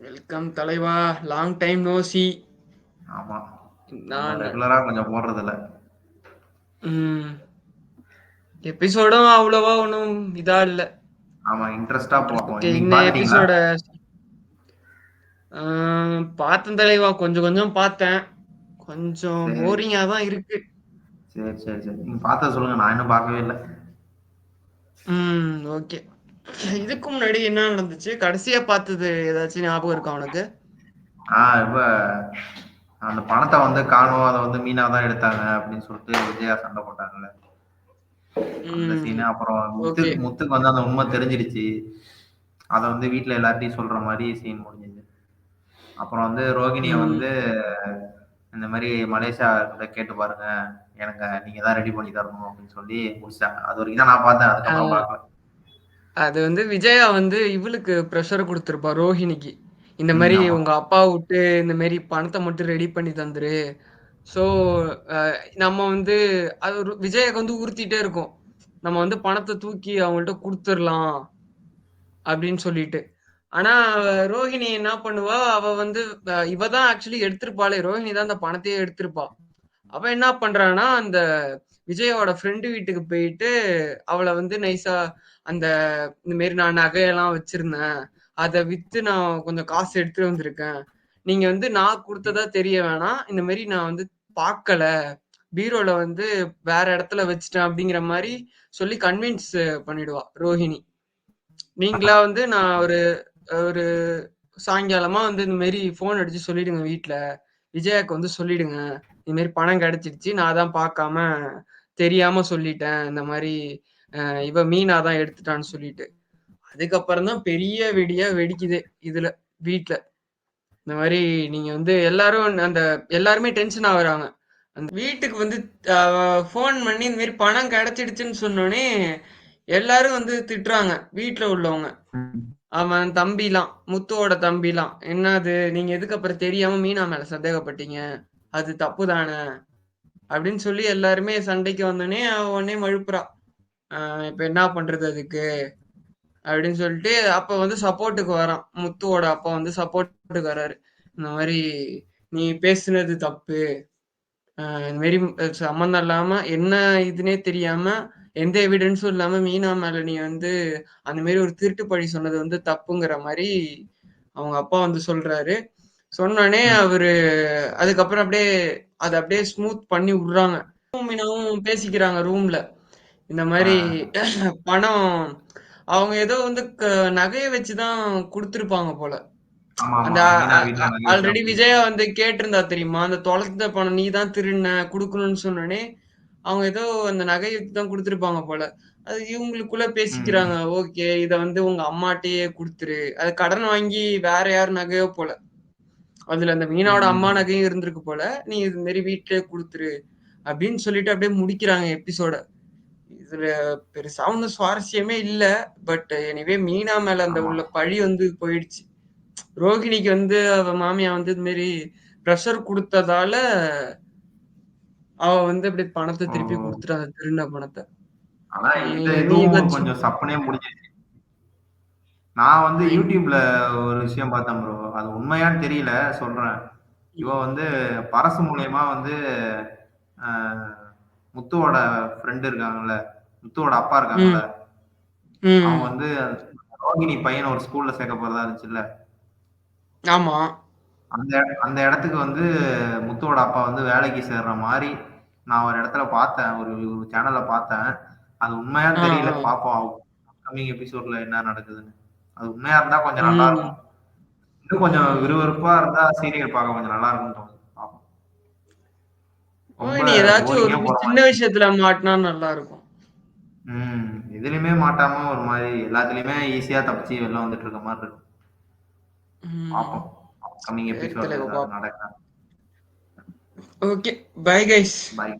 Welcome தலைவா. Long time no see. ஆமா. நம்ம நான் ரெகுலரா கொஞ்சம் போடுறதில்ல. ம் எபிசோடும் அவ்வளவா ஒன்றும் இதா இல்ல. ஆமா, இன்ட்ரெஸ்டா போவோம். ஓகே, நீங்க இந்த பாத்துட்டீங்களா? எபிசோட பார்த்தேன் தலைவா. கொஞ்சம் கொஞ்சம் பார்த்தேன். கொஞ்சம் சரி, போரிங்கா தான் இருக்கு. சரி, சரி, சரி. நீங்க பார்த்தத சொல்லுங்க. நான் இன்னும் பார்க்கவே இல்ல. ஓகே. இதுக்கு முன்னாடி என்ன நடந்துச்சு? கடைசியா பார்த்தது ஏதாச்சும் ஞாபகம் இருக்கா உனக்கு? இப்ப அந்த பணத்தை வந்து காணும், அதை வந்து மீனா தான் எடுத்தாங்க அப்படின்னு சொல்லிட்டு விஜயா சண்டை போட்டாங்கல்ல. அந்த ம் சீனு. அப்புறம் ஓகே. முத்துக்கு வந்து அந்த உண்மை தெரிஞ்சிடுச்சு. அதை வந்து வீட்டுல எல்லார்ட்டையும் சொல்ற மாதிரி சீன் முடிஞ்சுது. அப்புறம் வந்து ரோகிணிய ம் வந்து இந்த மாதிரி மலேசியா கிட்ட கேட்டு பாருங்க, எனக்கு நீங்க தான் ரெடி பண்ணி தரணும் அப்படின்னு சொல்லி முடிச்சிட்டாங்க. அது வரைக்கும் தான் நான் பார்த்தேன். அதுக்கப்புறம் அ பார்க்கல. அது வந்து விஜயா வந்து இவளுக்கு ப்ரெஷர் குடுத்துருப்பா ரோஹிணிக்கு. இந்த மாரி ஆமா. உங்க அப்பா வுட்டு இந்த மாரி பணத்த மட்டும் ரெடி பண்ணி தந்துரு. ஸோ, அ நம்ம வந்து அது ஒரு விஜய்க்கு வந்து உறுத்திட்டே இருக்கும். நம்ம வந்து பணத்த தூக்கி அவங்கள்ட்ட குடுத்துறலாம் அப்படின்னு சொல்லிட்டு. ஆனா ரோஹிணி என்ன பண்ணுவா, அவ வந்து இவ தான் ஆக்சுவலி எடுத்திருப்பாளே. ரோஹிணி தான் அந்த பணத்தையே எடுத்திருப்பா. அவ என்ன பண்றான்னா, அந்த விஜயோட ஃப்ரெண்டு வீட்டுக்கு போயிட்டு, அவள வந்து நைஸா அந்த இந்த மாரி நான் நகையெல்லாம் வச்சிருந்தேன். அத வித்து நான் கொஞ்சம் காசு எடுத்துட்டு வந்திருக்கேன். நீங்க வந்து நான் குடுத்ததா தெரிய வேணாம். இந்த மாரி நான் வந்து பாக்கல. பீரோல வந்து வேற இடத்துல வச்சுட்டேன் அப்படிங்கிற மாரி சொல்லி கன்வின்ஸ் பண்ணிடுவா ரோஹிணி. நீங்களா வந்து நான் ஒரு ஒரு சாயங்காலமா வந்து இந்த மாரி ஃபோன் அடிச்சு சொல்லிடுங்க வீட்ல. விஜயாக்கு வந்து சொல்லிடுங்க. இது மாரி பணம் கிடைச்சிடுச்சு. நான் தான் பார்க்காம தெரியாம சொல்லிட்டேன். இந்த மாரி இவ மீனா தான் எடுத்துட்டான்னு சொல்லிட்டு. அதுக்கப்புறம் தான் பெரிய வெடியா வெடிக்குதே இதுல, வீட்ல. இந்த மாரி நீங்க வந்து எல்லாருமே டென்ஷன் ஆகுறாங்க. அந்த வீட்டுக்கு வந்து அ ஃபோன் பண்ணி இந்த மாரி பணம் கிடைச்சிடுச்சுன்னு சொன்னோனே, எல்லாரும் வந்து திட்டுறாங்க. வீட்ல உள்ளவங்க. அவன் தம்பிலாம், முத்துவோட தம்பிலாம். "என்னது நீங்க எதுக்கு அப்புறம் தெரியாம மீனா மேல சந்தேகப்பட்டீங்க? அது தப்பு தான?" அப்படின்னு சொல்லி எல்லாருமே சண்டைக்கு வந்தோனே, அவ உடனே மழுப்புறா. "இப்ப என்ன பண்றது அதுக்கு?" அப்படின்னு சொல்லிட்டு அப்ப வந்து சப்போர்ட்டுக்கு வரான். முத்துவோட அப்பா வந்து சப்போர்ட்டுக்கு வராரு. இந்த மாரி, "நீ பேசுனது தப்பு. இந்த மாரி சம்மந்தம் இல்லாம, என்ன இதுன்னே தெரியாம, எந்த எவிடன்ஸும் இல்லாம மீனா மேல நீ வந்து அந்த மாரி ஒரு திருட்டு பழி சொன்னது வந்து தப்புங்கிற மாரி அவங்க அப்பா வந்து சொல்றாரு. சொன்னோனே ம். அவரு அதுக்கப்புறம் அத அப்படியே ஸ்மூத் பண்ணி விடுறாங்க. மீனாவும் பேசிக்கிறாங்க ரூம்ல. இந்த ஆ, மாரி பணம் அவங்க ஏதோ வந்து நகைய வச்சு தான் குடுத்துருப்பாங்க போல. ஆமா, ஆமா. அந்த மீனா வீட்டுல நகை வச்சுதான் ஆல்ரெடி விஜயா கொடுத்துருப்பாங்க. வந்து கேட்டிருந்தா தெரியுமா? அந்த தொலைச்ச பணம் நீ தான் திருடுன குடுக்கணும்னு சொன்னோனே, அவங்க ஏதோ அந்த நகைய வச்சு தான் குடுத்துருப்பாங்க போல. அது இவங்களுக்குள்ள பேசிக்கிறாங்க. ம், ஓகே. இத வந்து உங்க அம்மாட்டயே குடுத்துரு. அது கடன் வாங்கி வேற யார் நகையோ போல. அதுல அந்த மீனாவோட ம், அம்மா ம். நகையும் இருந்திருக்கு போல. நீ இது மாரி வீட்லயே குடுத்துரு. அப்படின்னு சொல்லிட்டு அப்படியே முடிக்கிறாங்க எபிசோட. இதுல பெருசா ஒண்ணும் சுவாரஸ்யமே இல்ல. பட் எனிவே மீனா மேல அந்த ஆமா. உள்ள பழி வந்து போயிடுச்சு. ரோகிணிக்கு வந்து அவ மாமியா வந்து இது மாரி பிரஷர் குடுத்ததால, அவ வந்து அப்படி பணத்த ஓ! திருப்பி குடுத்துட்டா. அந்த திருடின பணத்த. ஆனா இந்த நீ இதுவும் ஏதாச்சும் கொஞ்சம் சப்புனே முடிஞ்சிருச்சு. நான் வந்து ம். YouTubeல ஒரு விஷயம் பார்த்தேன் ப்ரோ. அது உண்மையான்னு தெரியல, சொல்றேன். இவ வந்து பரசு மூலியமா வந்து அ முத்துவோட ஃப்ரெண்ட் இருக்காங்கல்ல, முத்துவோட அப்பா ம். இருக்காங்கல்ல, அவங்க ம். வந்து ரோகிணி பையன ஒரு ஸ்கூல்ல சேர்க்க போறதா இருந்துச்சுல்ல, ஆமா. அந்த அந்த இடத்துக்கு வந்து முத்துவோட அப்பா வந்து வேலைக்கு சேர்ற மாரி நான் ஒரு இடத்துல பார்த்தேன். ஒரு ஒரு சேனல்ல பார்த்தேன். அது உண்மையான்னு ஆ, தெரியல. ஆ. பார்ப்போம். அப்கமிங் எபிசோட்ல என்ன நடக்குதுன்னு. அது உண்மையா இருந்தா கொஞ்சம் நல்லா ம். இருக்கும். இன்னும் கொஞ்சம் ம். விறுவிறுப்பா இருந்தா சீரியல் பார்க்க கொஞ்சம் நல்லா இருக்கும்னு தோணுது. பார்ப்போம். ரொம்ப ரோஹிணி ஏதாச்சும் ஒரு போரிங்கா போற சின்ன மாரி. விஷயத்துல மாட்டுனா நல்லா இருக்கும். ம். எதுலயுமே மாட்டாம ஒரு மாரி எல்லாத்துலயுமே ஈஸியா தப்பிச்சு வெளில வந்துட்டு இருக்க மாரி இருக்கு. ம். பார்ப்போம். அப்கமிங் சரி எபிசோட்ல தலைவா ஏதாவது பாப்போம். நடக்கா. ஓகே. Bye guys. பை.